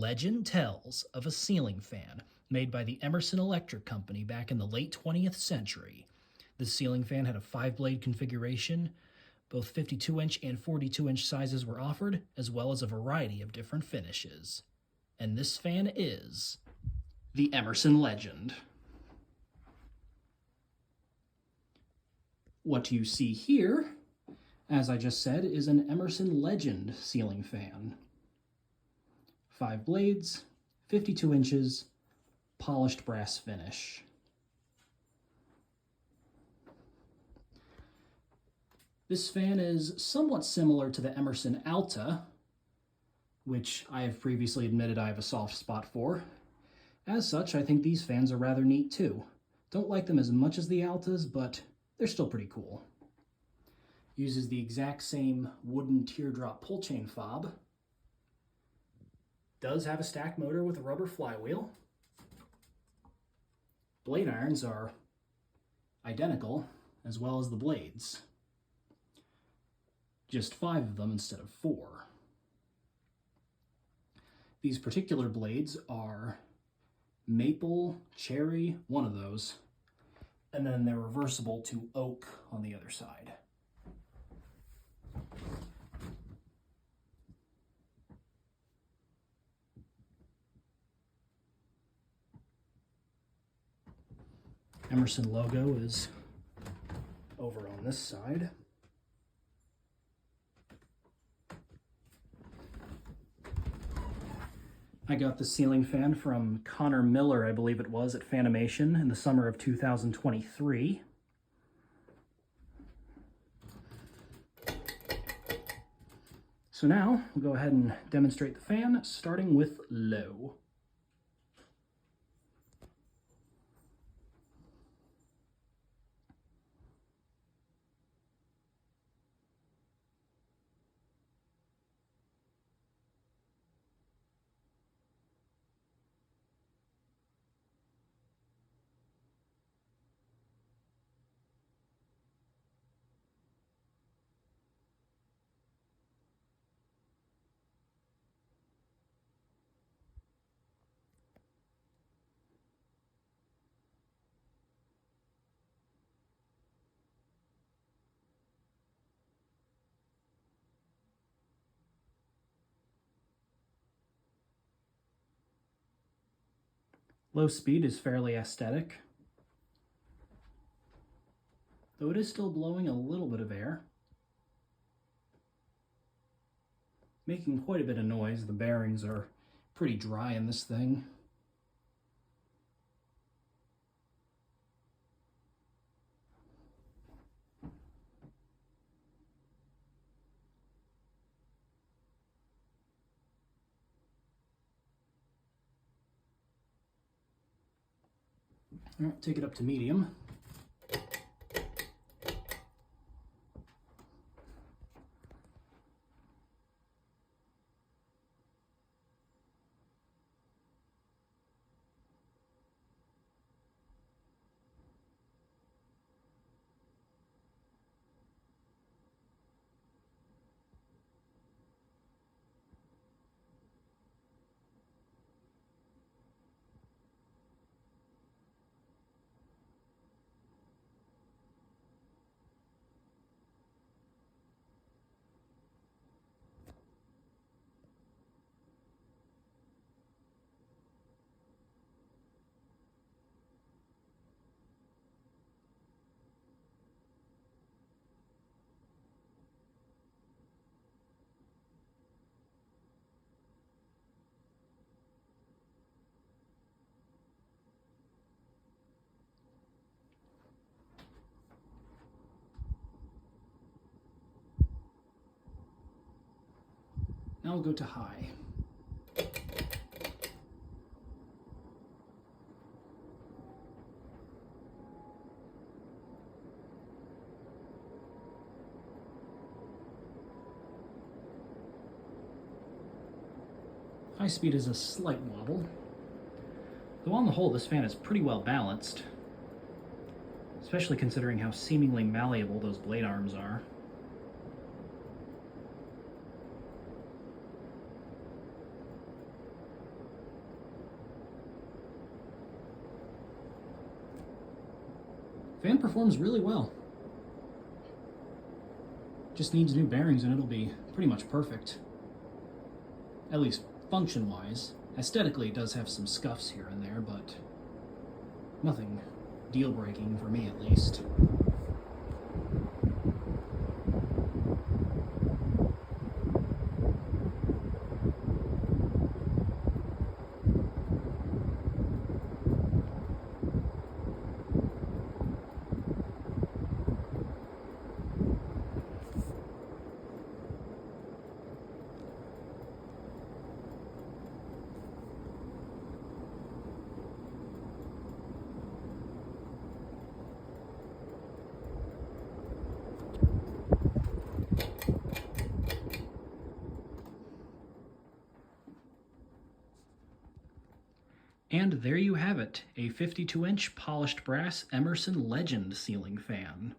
Legend tells of a ceiling fan made by the Emerson Electric Company back in the late 20th century. The ceiling fan had a 5-blade configuration. Both 52-inch and 42-inch sizes were offered, as well as a variety of different finishes. And this fan is the Emerson Legend. What you see here, as I just said, is an Emerson Legend ceiling fan. 5 blades, 52 inches, polished brass finish. This fan is somewhat similar to the Emerson Alta, which I have previously admitted I have a soft spot for. As such, I think these fans are rather neat too. Don't like them as much as the Altas, but they're still pretty cool. Uses the exact same wooden teardrop pull chain fob. Does have a stack motor with a rubber flywheel. Blade irons are identical, as well as the blades. Just 5 of them instead of 4. These particular blades are maple, cherry, one of those, and then they're reversible to oak on the other side. Emerson logo is over on this side. I got the ceiling fan from Connor Miller, I believe it was, at Fanimation in the summer of 2023. So now, we'll go ahead and demonstrate the fan, starting with low. Low speed is fairly aesthetic, though it is still blowing a little bit of air, making quite a bit of noise. The bearings are pretty dry in this thing. All right, take it up to medium. Now we'll go to high. High speed is a slight wobble, though on the whole this fan is pretty well balanced, especially considering how seemingly malleable those blade arms are. Fan performs really well. Just needs new bearings and it'll be pretty much perfect. At least function-wise. Aesthetically, it does have some scuffs here and there, but nothing deal-breaking for me at least. And there you have it, a 52-inch polished brass Emerson Legend ceiling fan.